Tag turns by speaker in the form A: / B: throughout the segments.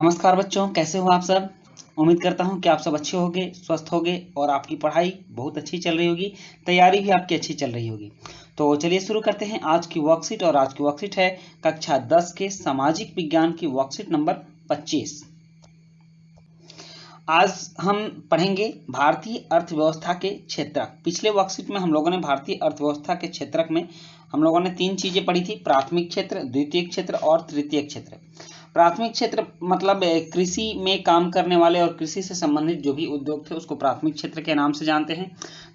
A: नमस्कार बच्चों, कैसे हो आप सब। उम्मीद करता हूं कि आप सब अच्छे होंगे, स्वस्थ होंगे और आपकी पढ़ाई बहुत अच्छी चल रही होगी, तैयारी भी आपकी अच्छी चल रही होगी। तो चलिए शुरू करते हैं आज की वर्कशीट। और आज की वर्कशीट है कक्षा 10 के सामाजिक विज्ञान की वर्कशीट नंबर 25। आज हम पढ़ेंगे भारतीय अर्थव्यवस्था के क्षेत्रक। पिछले वर्कशीट में हम लोगों ने भारतीय अर्थव्यवस्था के क्षेत्रक में हम लोगों ने 3 चीजें पढ़ी थी: प्राथमिक क्षेत्र, द्वितीयक क्षेत्र और तृतीयक क्षेत्र। प्राथमिक क्षेत्र मतलब कृषि में काम करने वाले और कृषि से संबंधित जो भी उद्योग थे उसको प्राथमिक क्षेत्र के नाम से जानते हैं।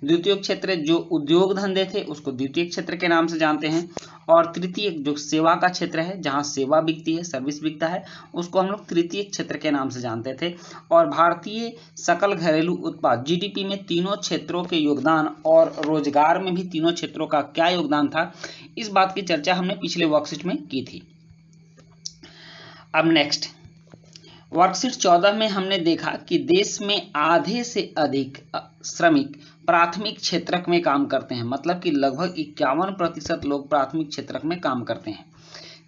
A: द्वितीयक क्षेत्र जो उद्योग धंधे थे उसको द्वितीयक क्षेत्र के नाम से जानते हैं। और तृतीय जो सेवा का क्षेत्र है, जहां सेवा बिकती है, सर्विस बिकता है, उसको हम लोग तृतीय क्षेत्र के नाम से जानते थे। और भारतीय सकल घरेलू उत्पाद जीडीपी में तीनों क्षेत्रों के योगदान और रोजगार में भी तीनों क्षेत्रों का क्या योगदान था, इस बात की चर्चा हमने पिछले वर्कशीट में की थी। अब नेक्स्ट वर्कशीट 14 में हमने देखा कि देश में आधे से अधिक श्रमिक प्राथमिक क्षेत्रक में काम करते हैं, मतलब कि लगभग 51% लोग प्राथमिक क्षेत्रक में काम करते हैं,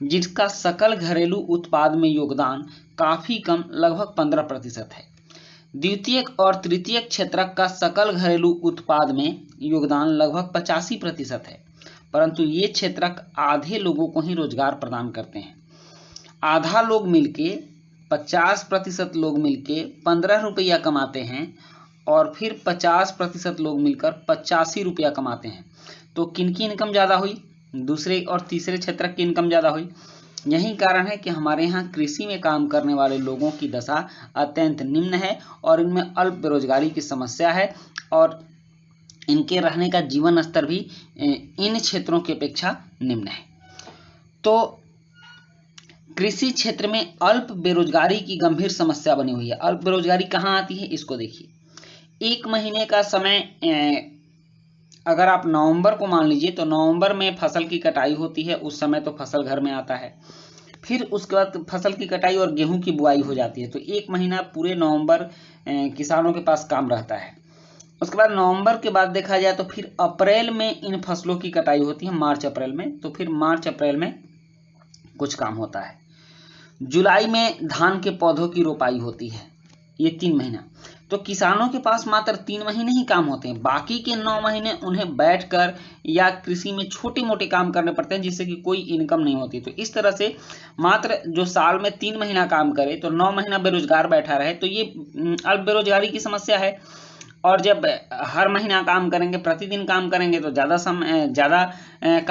A: जिसका सकल घरेलू उत्पाद में योगदान काफी कम, लगभग 15% है। द्वितीयक और तृतीयक क्षेत्रक का सकल घरेलू उत्पाद में योगदान लगभग 85% है, परंतु ये क्षेत्रक आधे लोगों को ही रोजगार प्रदान करते हैं। आधा लोग मिलके 50% लोग मिलके 15 रुपया कमाते हैं और फिर 50% लोग मिलकर 85 रुपया कमाते हैं। तो किनकी इनकम ज़्यादा हुई? दूसरे और तीसरे क्षेत्र की इनकम ज़्यादा हुई। यही कारण है कि हमारे यहाँ कृषि में काम करने वाले लोगों की दशा अत्यंत निम्न है और इनमें अल्प बेरोजगारी की समस्या है और इनके रहने का जीवन स्तर भी इन क्षेत्रों की अपेक्षा निम्न है। तो कृषि क्षेत्र में अल्प बेरोजगारी की गंभीर समस्या बनी हुई है। अल्प बेरोजगारी कहाँ आती है, इसको देखिए। 1 महीने का समय अगर आप नवंबर को मान लीजिए तो नवंबर में फसल की कटाई होती है, उस समय तो फसल घर में आता है। फिर उसके बाद फसल की कटाई और गेहूं की बुआई हो जाती है, तो 1 महीना पूरे नवंबर किसानों के पास काम रहता है। उसके बाद नवंबर के बाद देखा जाए तो फिर अप्रैल में इन फसलों की कटाई होती है, मार्च अप्रैल में। तो फिर मार्च अप्रैल में कुछ काम होता है। जुलाई में धान के पौधों की रोपाई होती है, ये 3 महीना। तो किसानों के पास मात्र 3 महीने ही काम होते हैं, बाकी के 9 महीने उन्हें बैठकर या कृषि में छोटे मोटे काम करने पड़ते हैं, जिससे कि कोई इनकम नहीं होती। तो इस तरह से मात्र जो साल में 3 महीना काम करे तो 9 महीना बेरोजगार बैठा रहे, तो ये अल्प बेरोजगारी की समस्या है। और जब हर महीना काम करेंगे, प्रतिदिन काम करेंगे तो ज़्यादा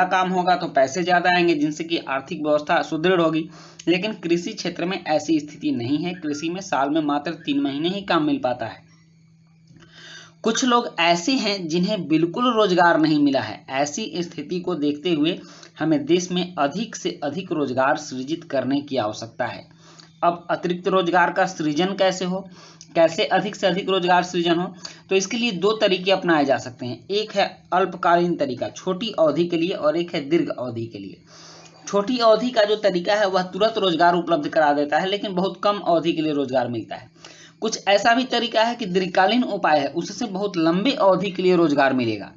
A: काम होगा तो पैसे ज़्यादा आएंगे, जिनसे कि आर्थिक व्यवस्था सुदृढ़ होगी। लेकिन कृषि क्षेत्र में ऐसी स्थिति नहीं है। कृषि में साल में मात्र 3 महीने ही काम मिल पाता है। कुछ लोग ऐसे हैं जिन्हें बिल्कुल रोजगार नहीं मिला है। ऐसी स्थिति को देखते हुए हमें देश में अधिक से अधिक रोजगार सृजित करने की आवश्यकता है। अब अतिरिक्त रोजगार का सृजन कैसे अधिक से अधिक रोजगार सृजन हो, तो इसके लिए 2 तरीके अपनाए जा सकते हैं। एक है अल्पकालीन तरीका, छोटी अवधि के लिए, और एक है दीर्घ अवधि के लिए। छोटी अवधि का जो तरीका है वह तुरंत रोजगार उपलब्ध करा देता है, लेकिन बहुत कम अवधि के लिए रोजगार मिलता है। कुछ ऐसा भी तरीका है कि दीर्घकालीन उपाय है, उससे बहुत लंबे अवधि के लिए रोजगार मिलेगा।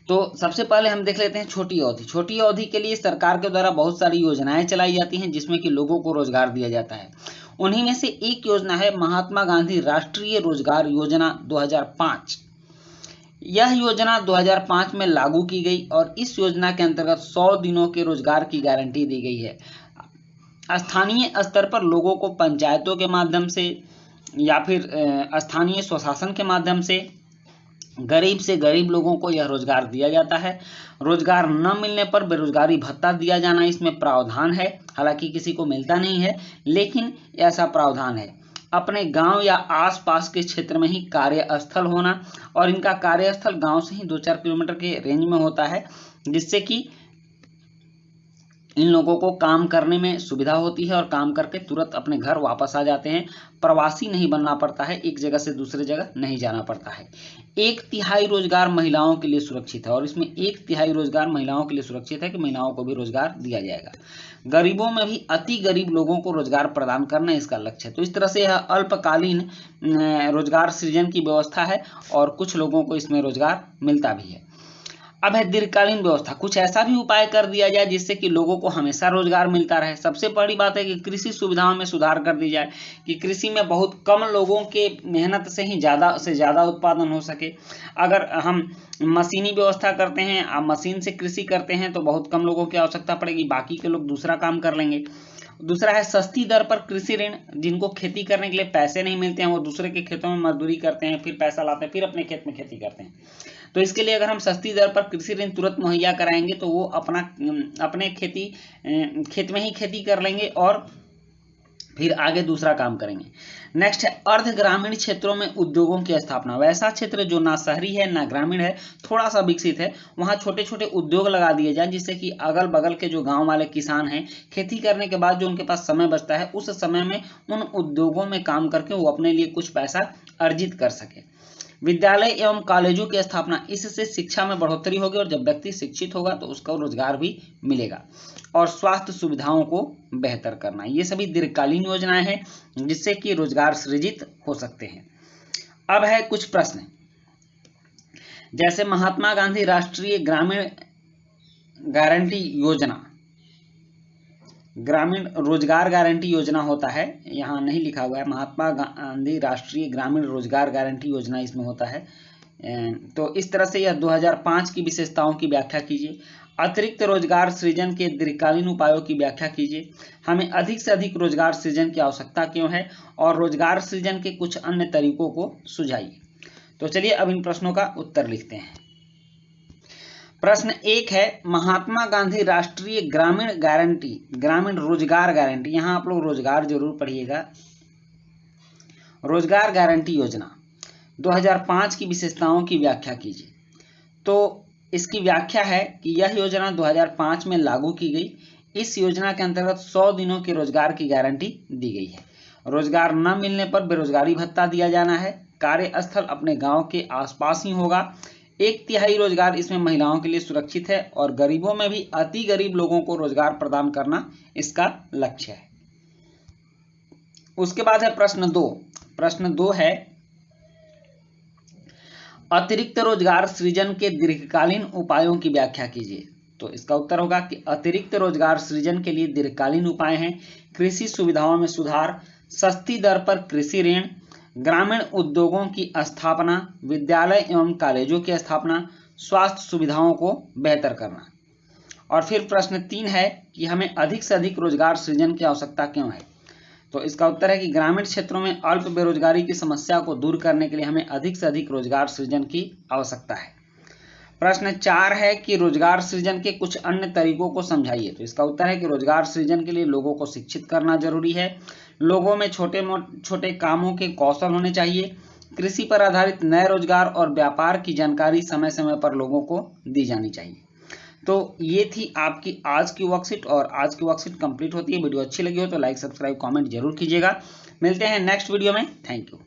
A: तो सबसे पहले हम देख लेते हैं छोटी अवधि। छोटी अवधि के लिए सरकार के द्वारा बहुत सारी योजनाएं चलाई जाती हैं, जिसमें कि लोगों को रोजगार दिया जाता है। उन्हीं में से एक योजना है महात्मा गांधी राष्ट्रीय रोजगार योजना 2005। यह योजना 2005 में लागू की गई और इस योजना के अंतर्गत 100 दिनों के रोजगार की गारंटी दी गई है। स्थानीय स्तर पर लोगों को पंचायतों के माध्यम से या फिर स्थानीय स्वशासन के माध्यम से गरीब लोगों को यह रोजगार दिया जाता है। रोजगार न मिलने पर बेरोजगारी भत्ता दिया जाना इसमें प्रावधान है। हालांकि किसी को मिलता नहीं है, लेकिन ऐसा प्रावधान है। अपने गांव या आसपास के क्षेत्र में ही कार्यस्थल होना, और इनका कार्यस्थल गांव से ही 2-4 किलोमीटर के रेंज में होता है, जिससे कि इन लोगों को काम करने में सुविधा होती है और काम करके तुरंत अपने घर वापस आ जाते हैं। प्रवासी नहीं बनना पड़ता है, एक जगह से दूसरे जगह नहीं जाना पड़ता है। 1/3 रोजगार महिलाओं के लिए सुरक्षित है, और इसमें 1/3 रोजगार महिलाओं के लिए सुरक्षित है कि महिलाओं को भी रोजगार दिया जाएगा। गरीबों में भी अति गरीब लोगों को रोजगार प्रदान करना इसका लक्ष्य है। तो इस तरह से यह अल्पकालीन रोजगार सृजन की व्यवस्था है और कुछ लोगों को इसमें रोजगार मिलता भी है। अब है दीर्घकालीन व्यवस्था, कुछ ऐसा भी उपाय कर दिया जाए जिससे कि लोगों को हमेशा रोजगार मिलता रहे। सबसे बड़ी बात है कि कृषि सुविधाओं में सुधार कर दी जाए, कि कृषि में बहुत कम लोगों के मेहनत से ही ज़्यादा से ज़्यादा उत्पादन हो सके। अगर हम मशीनी व्यवस्था करते हैं, मशीन से कृषि करते हैं, तो बहुत कम लोगों की आवश्यकता पड़ेगी, बाकी के लोग दूसरा काम कर लेंगे। दूसरा है सस्ती दर पर कृषि ऋण, जिनको खेती करने के लिए पैसे नहीं मिलते हैं वो दूसरे के खेतों में मजदूरी करते हैं, फिर पैसा लाते हैं, फिर अपने खेत में खेती करते हैं। तो इसके लिए अगर हम सस्ती दर पर कृषि ऋण तुरंत मुहैया कराएंगे तो वो अपने खेत में ही खेती कर लेंगे और फिर आगे दूसरा काम करेंगे। नेक्स्ट है अर्ध ग्रामीण क्षेत्रों में उद्योगों की स्थापना। वैसा क्षेत्र जो ना शहरी है ना ग्रामीण है, थोड़ा सा विकसित है, वहाँ छोटे छोटे उद्योग लगा दिए जाए, जिससे कि अगल बगल के जो गांव वाले किसान हैं, खेती करने के बाद जो उनके पास समय बचता है, उस समय में उन उद्योगों में काम करके वो अपने लिए कुछ पैसा अर्जित कर सके। विद्यालय एवं कॉलेजों की स्थापना, इससे शिक्षा में बढ़ोतरी होगी और जब व्यक्ति शिक्षित होगा तो उसको रोजगार भी मिलेगा। और स्वास्थ्य सुविधाओं को बेहतर करना, ये सभी दीर्घकालीन योजनाएं हैं जिससे कि रोजगार सृजित हो सकते हैं। अब है कुछ प्रश्न, जैसे महात्मा गांधी राष्ट्रीय ग्रामीण गारंटी योजना, ग्रामीण रोजगार गारंटी योजना होता है, यहाँ नहीं लिखा हुआ है, महात्मा गांधी राष्ट्रीय ग्रामीण रोजगार गारंटी योजना इसमें होता है। तो इस तरह से यह 2005 की विशेषताओं की व्याख्या कीजिए। अतिरिक्त रोजगार सृजन के दीर्घकालीन उपायों की व्याख्या कीजिए। हमें अधिक से अधिक रोजगार सृजन की आवश्यकता क्यों है, और रोजगार सृजन के कुछ अन्य तरीकों को सुझाइए। तो चलिए अब इन प्रश्नों का उत्तर लिखते हैं। प्रश्न 1 है महात्मा गांधी राष्ट्रीय ग्रामीण गारंटी, ग्रामीण रोजगार गारंटी, यहां आप लोग रोजगार जरूर पढ़िएगा, रोजगार गारंटी योजना 2005 की विशेषताओं की व्याख्या कीजिए। तो इसकी व्याख्या है कि यह योजना 2005 में लागू की गई। इस योजना के अंतर्गत 100 दिनों के रोजगार की गारंटी दी गई है। रोजगार न मिलने पर बेरोजगारी भत्ता दिया जाना है। कार्यस्थल अपने गांव के आसपास ही होगा। 1/3 रोजगार इसमें महिलाओं के लिए सुरक्षित है और गरीबों में भी अति गरीब लोगों को रोजगार प्रदान करना इसका लक्ष्य है। उसके बाद है प्रश्न 2। प्रश्न 2 है अतिरिक्त रोजगार सृजन के दीर्घकालीन उपायों की व्याख्या कीजिए। तो इसका उत्तर होगा कि अतिरिक्त रोजगार सृजन के लिए दीर्घकालीन उपाय हैं कृषि सुविधाओं में सुधार, सस्ती दर पर कृषि ऋण, ग्रामीण उद्योगों की स्थापना, विद्यालय एवं कॉलेजों की स्थापना, स्वास्थ्य सुविधाओं को बेहतर करना। और फिर प्रश्न 3 है कि हमें अधिक से अधिक रोजगार सृजन की आवश्यकता क्यों है। तो इसका उत्तर है कि ग्रामीण क्षेत्रों में अल्प बेरोजगारी की समस्या को दूर करने के लिए हमें अधिक से अधिक रोजगार सृजन की आवश्यकता है। प्रश्न 4 है कि रोजगार सृजन के कुछ अन्य तरीकों को समझाइए। तो इसका उत्तर है कि रोजगार सृजन के लिए लोगों को शिक्षित करना जरूरी है। लोगों में छोटे छोटे कामों के कौशल होने चाहिए। कृषि पर आधारित नए रोजगार और व्यापार की जानकारी समय समय पर लोगों को दी जानी चाहिए। तो ये थी आपकी आज की वर्कशीट, और आज की वर्कशीट कंप्लीट होती है। वीडियो अच्छी लगी हो तो लाइक, सब्सक्राइब, कमेंट जरूर कीजिएगा। मिलते हैं नेक्स्ट वीडियो में। Thank you.